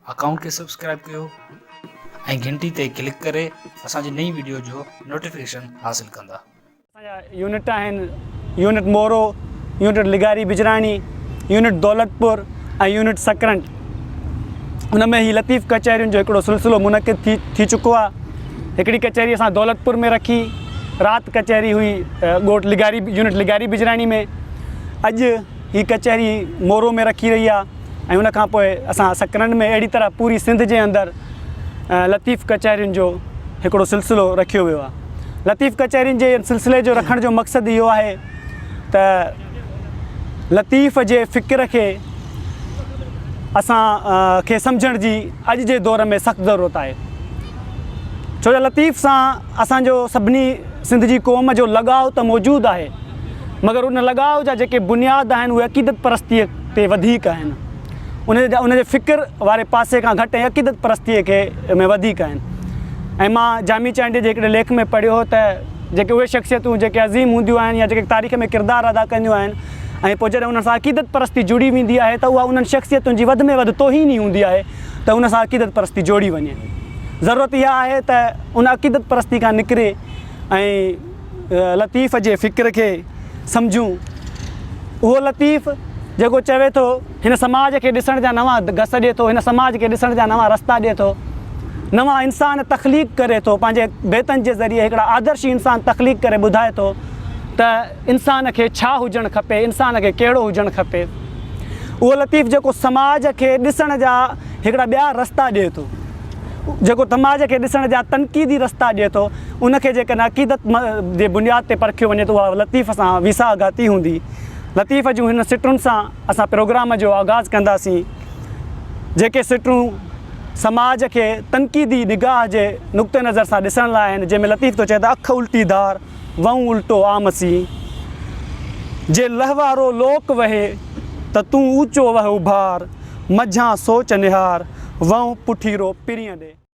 Account खे subscribe कयो ऐं घंटी ते क्लिक करे असांजी नई वीडियो जो नोटिफिकेशन हासिल कंदा। यूनिट आहिनि यूनिट मोरो, यूनिट लिगारी बिजराणी, यूनिट दौलतपुर ऐं यूनिट सकरंट। उन में ही लतीफ़ कचहरियुनि जो हिकिड़ो सिलसिलो मुनक़िद थी चुको आहे। हिकिड़ी कचहरी असां दौलतपुर में रखी, राति कचहरी हुई ॻोठ लिगारी यूनिट लिगारी बिजराणी में। अॼु ही कचहरी मोरो में रखी रही आहे ऐं उन खां पोइ असां सकरंट में। अहिड़ी तरह पूरी सिंध जे अंदरि लतीफ़ कचहरियुनि जो हिकिड़ो सिलसिलो रखियो वियो आहे। लतीफ़ कचहरियुनि जे सिलसिले जो रखण जो मक़सदु इहो आहे त लतीफ़ जे फ़िक्र खे असां खे सम्झण जी अॼु जे दौर में सख़्तु ज़रूरत आहे। छो जो लतीफ़ सां असांजो सभिनी सिंध जी क़ौम जो लॻाव त मौजूदु आहे, मगर उन लॻाव जा जेके बुनियाद आहिनि उहे अक़ीदत परस्तीअ ते वधीक आहिनि। उनजे फ़िक्र वारे पासे खां घटि ऐं अक़ीदत परस्तीअ खे में वधीक आहिनि। ऐं मां जामी चांडे जे हिकिड़े लेख में पढ़ियो हो त जेके उहे शख़्सियतूं जेके अज़ीम हूंदियूं आहिनि या जेके तारीख़ में किरदारु अदा कंदियूं आहिनि ऐं पोइ जॾहिं उन सां अक़ीदत परस्ती जुड़ी वेंदी आहे त उहा उन्हनि शख़्सियतुनि जी वधि में वधि तोहीन ई हूंदी आहे त उन सां अक़ीदत परस्ती जोड़ी वञे। ज़रूरत इहा आहे त उन अक़ीदत परस्ती खां निकिरे ऐं लतीफ़ जे फ़िक्र खे सम्झूं। उहो लतीफ़ जेको चवे थो हिन समाज खे ॾिसण जा नवां घस ॾिए थो, हिन समाज खे ॾिसण जा नवां रस्ता ॾिए थो, नवां इंसान तख़लीक़ करे थो, पंहिंजे बेतनि जे ज़रिए हिकिड़ा आदर्शी इंसान तख़लीक़ करे ॿुधाए थो त इंसान खे छा हुजणु खपे, इंसान खे कहिड़ो हुजणु खपे। उहो लतीफ़ जेको समाज खे ॾिसण जा हिकिड़ा ॿिया रस्ता ॾिए थो, जेको समाज खे ॾिसण जा तनक़ीदी रस्ता ॾिए थो, उनखे जेकॾहिं अक़ीदत जे बुनियाद ते परखियो वञे त उहा लतीफ़ सां विसाहगाती हूंदी। लतीफ़ जूं हिन सिटुनि सां असां प्रोग्राम जो आगाज़ कंदासीं, जेके सिटूं समाज खे तनक़ीदी निगाह जे नुक़्ते नज़र सां ॾिसण लाइ आहिनि, जंहिंमें लतीफ़ थो चए त अखि उल्टी धार वहूं उल्टो आमसी, जे लहवारो लोक वहे त तूं ऊचो वह उभार, मझां सोच निहार वहूं पुठीरो पिरीअ ॾे।